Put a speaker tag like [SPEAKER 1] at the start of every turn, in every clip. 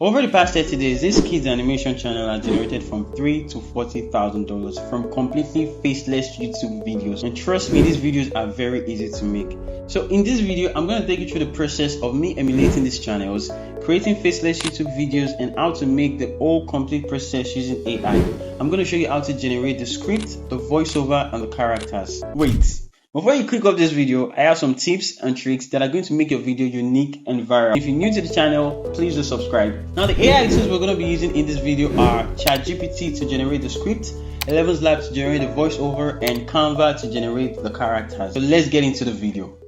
[SPEAKER 1] Over the past 30 days, this kids animation channel has generated from $3,000 to $40,000 from completely faceless YouTube videos. And trust me, these videos are very easy to make. So in this video, I'm going to take you through the process of me emulating these channels, creating faceless YouTube videos, and how to make the whole complete process using AI. I'm going to show you how to generate the script, the voiceover, and the characters. Wait. Before you click off this video, I have some tips and tricks that are going to make your video unique and viral. If you're new to the channel, please do subscribe. Now the AI tools we're going to be using in this video are ChatGPT to generate the script, 11's Lab to generate the voiceover, and Canva to generate the characters. So let's get into the video.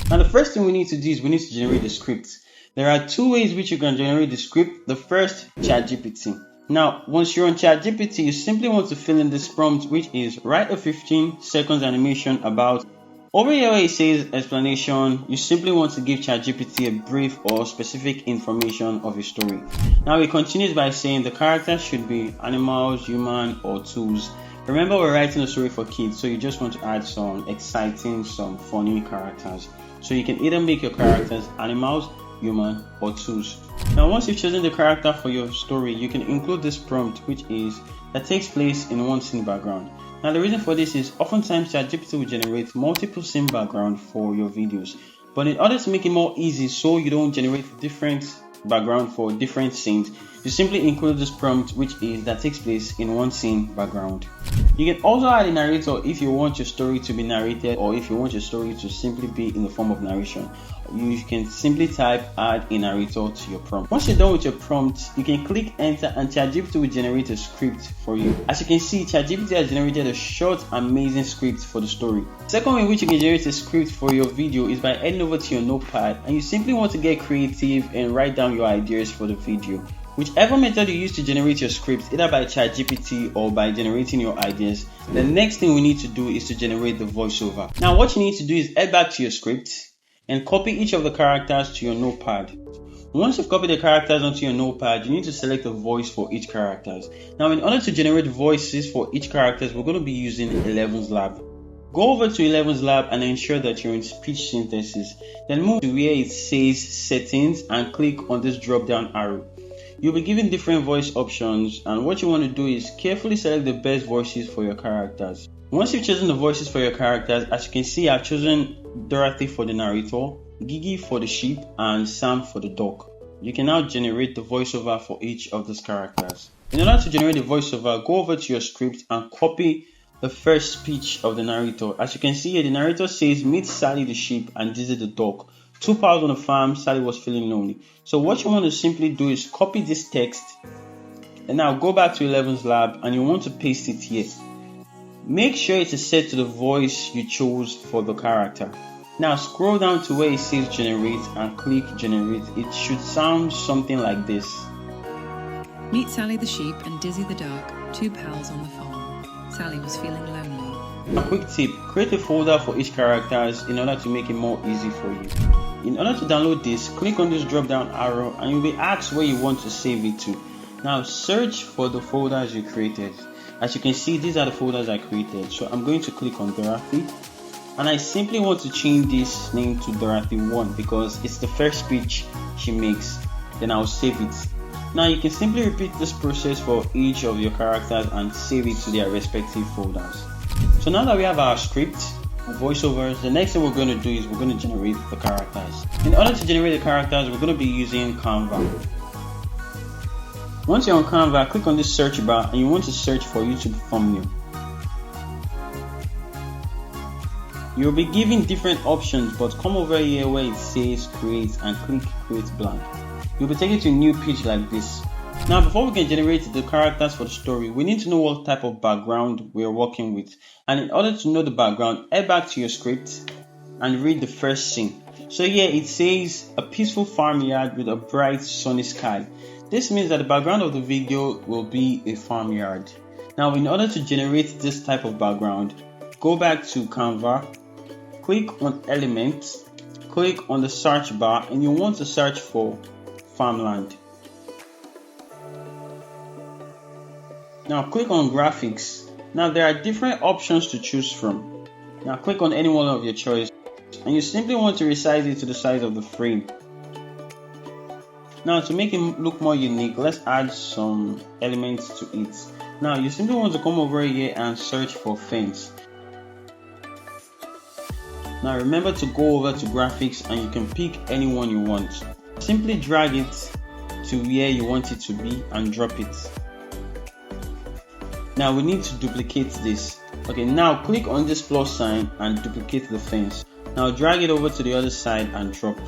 [SPEAKER 1] Now the first thing we need to do is we need to generate the script. There are two ways which you can generate the script. The first, ChatGPT. Now, once you're on ChatGPT, you simply want to fill in this prompt, which is write a 15 seconds animation about. Over here where it says explanation, you simply want to give ChatGPT a brief or specific information of your story. Now it continues by saying the characters should be animals, human, or tools. Remember, we're writing a story for kids, so you just want to add some exciting, some funny characters. So you can either make your characters animals, human, or tools. Now once you've chosen the character for your story, you can include this prompt, which is that takes place in one scene background. Now the reason for this is oftentimes ChatGPT will generate multiple scene background for your videos, but in order to make it more easy so you don't generate different background for different scenes, you simply include this prompt, which is that takes place in one scene background. You can also add a narrator if you want your story to be narrated, or if you want your story to simply be in the form of narration. You can simply type add a narrator to your prompt. Once you're done with your prompt, you can click enter and ChatGPT will generate a script for you. As you can see, ChatGPT has generated a short, amazing script for the story. Second way in which you can generate a script for your video is by heading over to your notepad, and you simply want to get creative and write down your ideas for the video. Whichever method you use to generate your script, either by ChatGPT or by generating your ideas, the next thing we need to do is to generate the voiceover. Now what you need to do is head back to your script and copy each of the characters to your notepad. Once you've copied the characters onto your notepad, you need to select a voice for each character. Now in order to generate voices for each character, we're going to be using 11's Lab. Go over to 11's Lab and ensure that you're in speech synthesis. Then move to where it says settings and click on this drop down arrow. You'll be given different voice options, and what you want to do is carefully select the best voices for your characters. Once you've chosen the voices for your characters, as you can see, I've chosen Dorothy for the narrator, Gigi for the sheep, and Sam for the dog. You can now generate the voiceover for each of these characters. In order to generate the voiceover, go over to your script and copy the first speech of the narrator. As you can see here, the narrator says, meet Sally the sheep and Dizzy the dog. 2 pals on a farm, Sally was feeling lonely. So what you want to simply do is copy this text and now go back to 11's Lab and you want to paste it here. Make sure it is set to the voice you chose for the character. Now scroll down to where it says generate and click generate. It should sound something like this.
[SPEAKER 2] Meet Sally the sheep and Dizzy the dog, 2 pals on the farm. Sally was feeling lonely.
[SPEAKER 1] A quick tip, create a folder for each character in order to make it more easy for you. In order to download this, click on this drop down arrow and you'll be asked where you want to save it to. Now search for the folders you created. As you can see, these are the folders I created. So I'm going to click on Dorothy and I simply want to change this name to Dorothy 1 because it's the first speech she makes. Then I'll save it. Now you can simply repeat this process for each of your characters and save it to their respective folders. So now that we have our script, voiceovers, the next thing we're going to do is we're going to generate the characters. In order to generate the characters, we're going to be using Canva. Once you're on Canva, click on this search bar and you want to search for YouTube thumbnail. You'll be given different options, but come over here where it says create and click create blank. You'll be taken to a new page like this. Now before we can generate the characters for the story, we need to know what type of background we're working with. And in order to know the background, head back to your script and read the first scene. So here it says a peaceful farmyard with a bright sunny sky. This means that the background of the video will be a farmyard. Now in order to generate this type of background, go back to Canva, click on elements, click on the search bar and you want to search for farmland. Now click on graphics. Now there are different options to choose from. Now click on any one of your choice and you simply want to resize it to the size of the frame. Now to make it look more unique, let's add some elements to it. Now you simply want to come over here and search for fence. Now remember to go over to graphics and you can pick any one you want. Simply drag it to where you want it to be and drop it. Now we need to duplicate this. Okay, now click on this plus sign and duplicate the fence. Now drag it over to the other side and drop.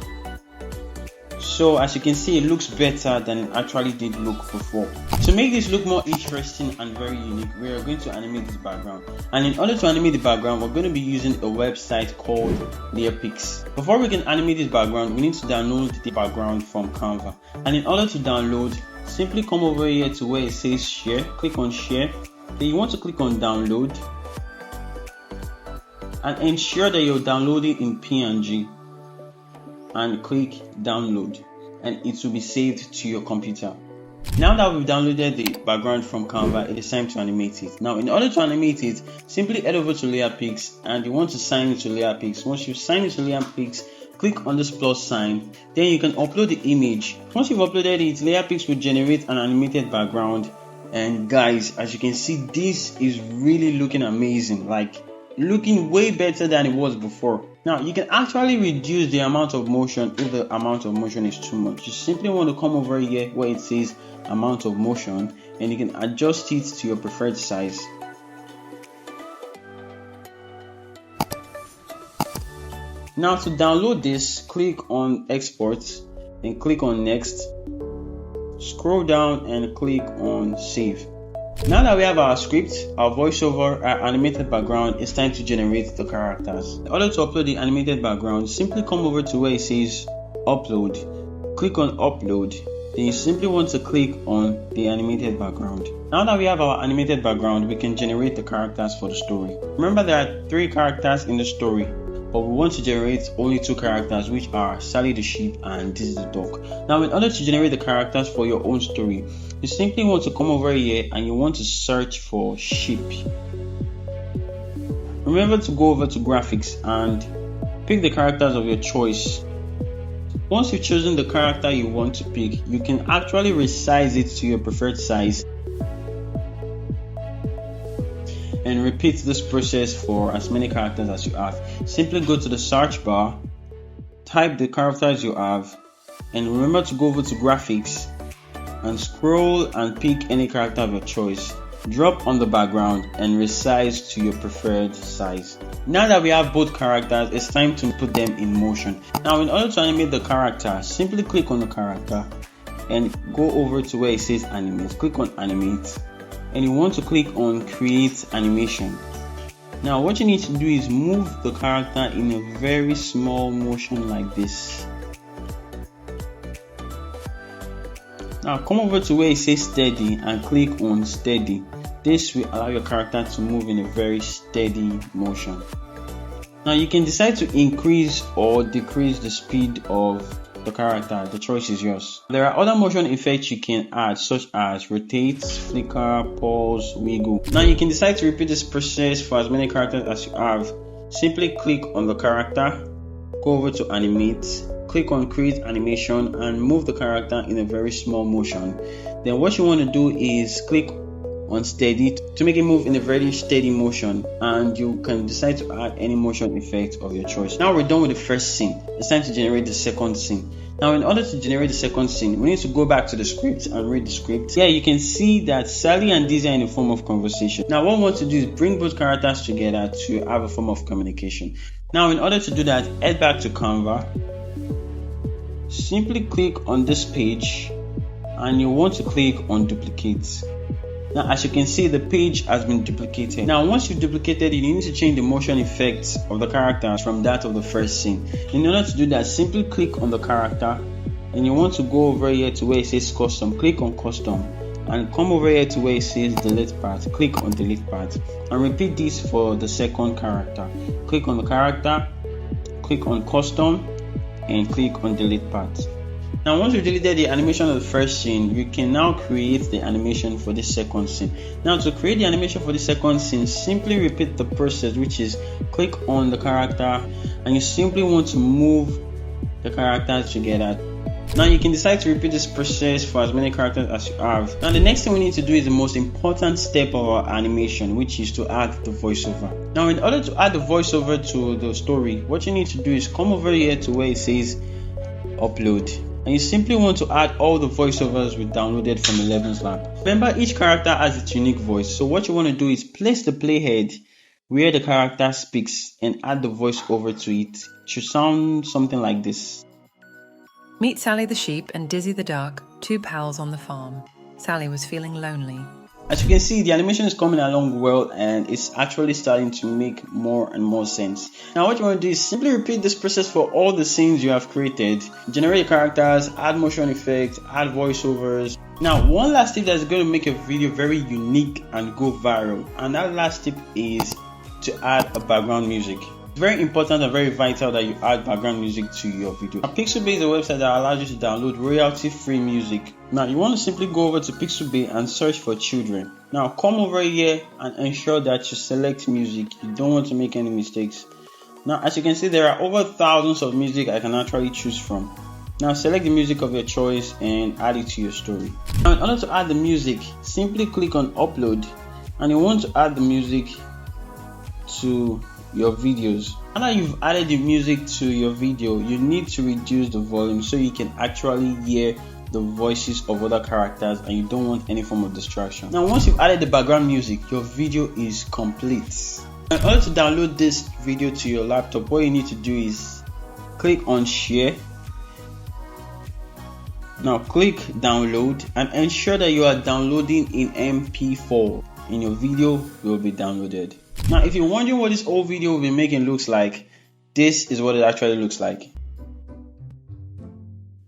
[SPEAKER 1] So as you can see, it looks better than it actually did look before. To make this look more interesting and very unique, we are going to animate this background. And in order to animate the background, we're going to be using a website called LearPix. Before we can animate this background, we need to download the background from Canva. And in order to download, simply come over here to where it says share, click on share. Then you want to click on download and ensure that you're downloading in PNG. And click download and it will be saved to your computer. Now that we've downloaded the background from Canva, it is time to animate it. Now in order to animate it, simply head over to LearPix and you want to sign into LearPix. Once you sign into LearPix, click on this plus sign, then you can upload the image. Once you've uploaded it, LearPix will generate an animated background. And guys, as you can see, this is really looking amazing, like looking way better than it was before. Now you can actually reduce the amount of motion if the amount of motion is too much. You simply want to come over here where it says amount of motion and you can adjust it to your preferred size. Now to download this, click on export and click on next. Scroll down and click on save. Now that we have our script, our voiceover, our animated background, it's time to generate the characters. In order to upload the animated background, simply come over to where it says upload. Click on upload. Then you simply want to click on the animated background. Now that we have our animated background, we can generate the characters for the story. Remember, there are 3 characters in the story, but we want to generate only 2 characters, which are Sally the sheep and Dizzy the dog. Now in order to generate the characters for your own story, you simply want to come over here and you want to search for sheep. Remember to go over to graphics and pick the characters of your choice. Once you've chosen the character you want to pick, you can actually resize it to your preferred size and repeat this process for as many characters as you have. Simply go to the search bar, type the characters you have, and remember to go over to graphics and scroll and pick any character of your choice. Drop on the background and resize to your preferred size. Now that we have both characters, it's time to put them in motion. Now in order to animate the character, simply click on the character and go over to where it says animate. Click on animate and you want to click on create animation. Now what you need to do is move the character in a very small motion like this. Now come over to where it says steady and click on steady. This will allow your character to move in a very steady motion. Now you can decide to increase or decrease the speed of the character. The choice is yours. There are other motion effects you can add, such as rotate, flicker, pause, wiggle. Now you can decide to repeat this process for as many characters as you have. Simply click on the character, go over to animate, click on create animation and move the character in a very small motion. Then what you want to do is click on steady to make it move in a very steady motion, and you can decide to add any motion effect of your choice. Now we're done with the first scene. It's time to generate the second scene. Now in order to generate the second scene, we need to go back to the script and read the script. Here you can see that Sally and Dizzy are in a form of conversation. Now what we want to do is bring both characters together to have a form of communication. Now in order to do that, head back to Canva. Simply click on this page and you want to click on duplicate. Now as you can see, the page has been duplicated. Now once you've duplicated it, you need to change the motion effects of the characters from that of the first scene. In order to do that, simply click on the character and you want to go over here to where it says custom. Click on custom and come over here to where it says delete part. Click on delete part and repeat this for the second character. Click on the character, click on custom and click on delete part. Now once you've deleted the animation of the first scene, you can now create the animation for the second scene. Now to create the animation for the second scene, simply repeat the process, which is click on the character and you simply want to move the characters together. Now you can decide to repeat this process for as many characters as you have. Now the next thing we need to do is the most important step of our animation, which is to add the voiceover. Now in order to add the voiceover to the story, what you need to do is come over here to where it says upload. And you simply want to add all the voiceovers we downloaded from 11's lab. Remember, each character has its unique voice, so what you want to do is place the playhead where the character speaks and add the voiceover to it. It should sound something like this.
[SPEAKER 2] Meet Sally the sheep and Dizzy the duck, two pals on the farm. Sally was feeling lonely.
[SPEAKER 1] As you can see, the animation is coming along well and it's actually starting to make more and more sense. Now what you want to do is simply repeat this process for all the scenes you have created. Generate characters, add motion effects, add voiceovers. Now one last tip that's going to make your video very unique and go viral, and that last tip is to add a background music. It's very important and very vital that you add background music to your video. Now, Pixabay is a website that allows you to download royalty-free music. Now you want to simply go over to Pixabay and search for children. Now come over here and ensure that you select music. You don't want to make any mistakes. Now as you can see, there are over thousands of music I can actually choose from. Now select the music of your choice and add it to your story. Now in order to add the music, simply click on upload and you want to add the music to your videos. Now that you've added the music to your video, you need to reduce the volume so you can actually hear the voices of other characters and you don't want any form of distraction. Now once you've added the background music, your video is complete. In order to download this video to your laptop, what you need to do is click on share. Now click download and ensure that you are downloading in MP4 and your video will be downloaded. Now if you're wondering what this old video we've been making looks like, this is what it actually looks like.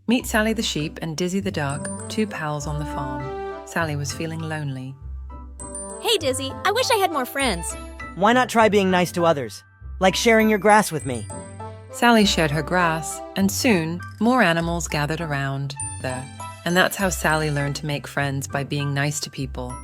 [SPEAKER 2] Meet Sally the sheep and Dizzy the duck, two pals on the farm. Sally was feeling lonely.
[SPEAKER 3] Hey Dizzy, I wish I had more friends.
[SPEAKER 4] Why not try being nice to others? Like sharing your grass with me.
[SPEAKER 2] Sally shared her grass, and soon more animals gathered around there. And that's how Sally learned to make friends, by being nice to people.